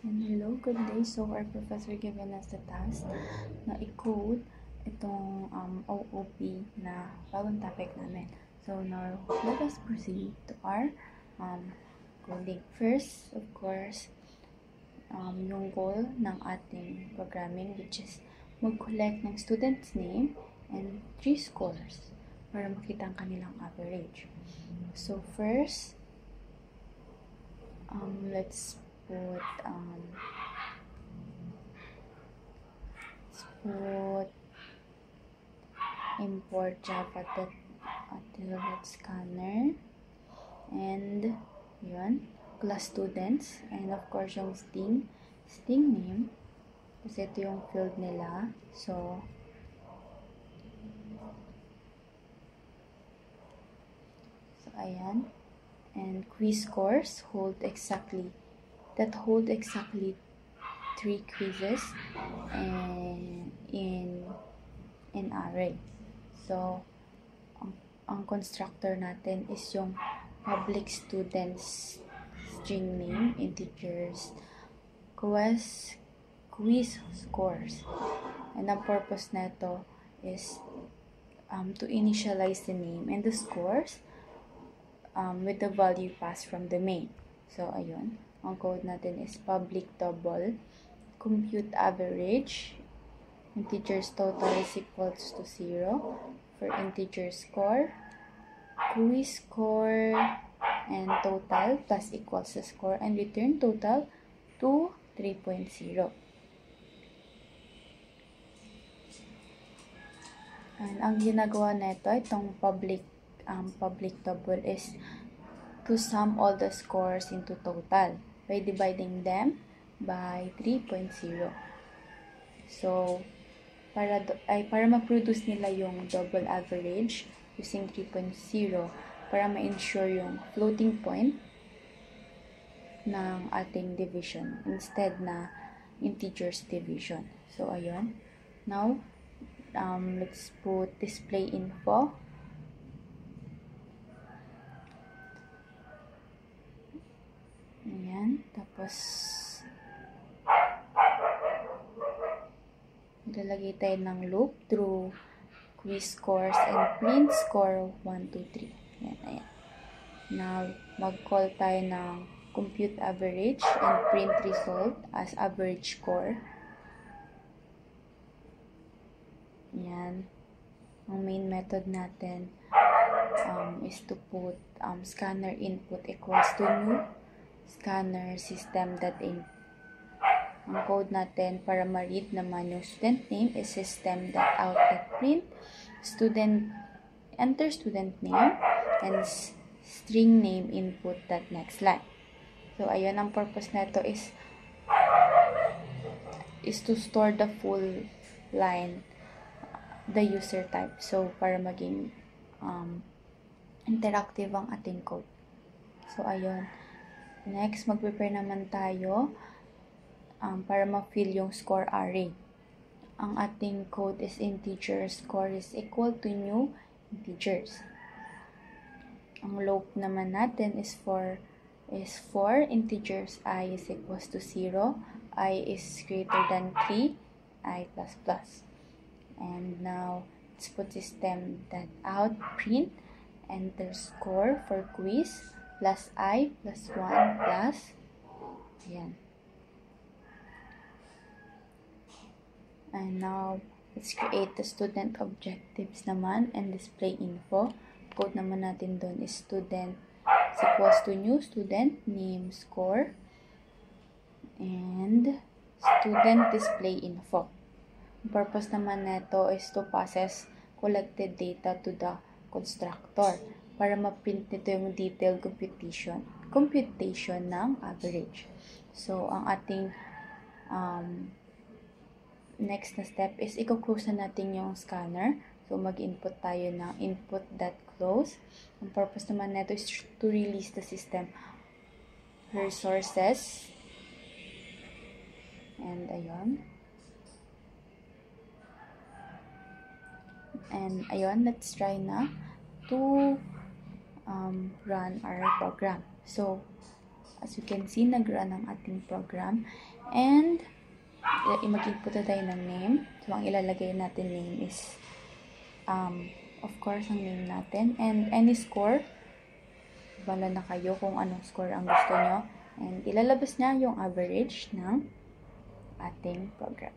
And hello, good day. So our professor given us the task na i-code itong OOP na bagong topic namin. So now, let us proceed to our coding. First, of course, yung goal ng ating programming, which is mag-collect ng student's name and 3 scores para makita ang kanilang average. So first, let's put import Java scanner and yun, class students, and of course yung sting name kasi ito yung field nila. So ayan, and quiz scores hold exactly 3 quizzes in array. So ang constructor natin is yung public students string name, integers, quiz scores. And ang purpose nito is to initialize the name and the scores with the value passed from the main. So ayun, ang code natin is public double, compute average, integers total is equals to 0 for integer score, quiz score and total plus equals the score, and return total to 3.0. And ang ginagawa nito, itong public double is to sum all the scores into total by dividing them by 3.0. So para ma-produce nila yung double average using 3.0 para ma-ensure yung floating point ng ating division instead na integers division. So ayun, now let's put display info. Ayan, tapos lalagay tayo ng loop through quiz scores and print score 1, 2, 3. Ayan. Now, mag-call tayo ng compute average and print result as average score. Ayan. Ang main method natin is to put scanner input equals to new scanner system.in. Ang code natin para ma-read naman yung student name is system.out.print enter student name and string name input.next line. So ayun, ang purpose nito is to store the full line, the user type. So para maging interactive ang ating code. So ayun, next mag-prepare naman tayo para ma-fill yung score array. Ang ating code is integer score is equal to new integers. Ang loop naman natin is for integers I is equals to 0, I is greater than 3, I plus plus. And now let's put system.out print enter score for quiz plus I plus 1 plus ayan. And now, let's create the student objectives naman and display info. Code naman natin doon is student is equals to new student name score and student display info. The purpose naman nito is to process collected data to the constructor para ma-print nito yung detailed computation ng average. So, ang ating next na step is i-close na natin yung scanner. So, mag-input tayo ng input.close. Ang purpose naman nito is to release the system resources. And ayun. And ayun, let's try na to run our program. So, As you can see, nag-run ang ating program. And, mag-input na tayo ng name. So, ang ilalagay natin name is, of course, ang name natin. And any score, bala na kayo kung anong score ang gusto nyo. And ilalabas niya yung average ng ating program.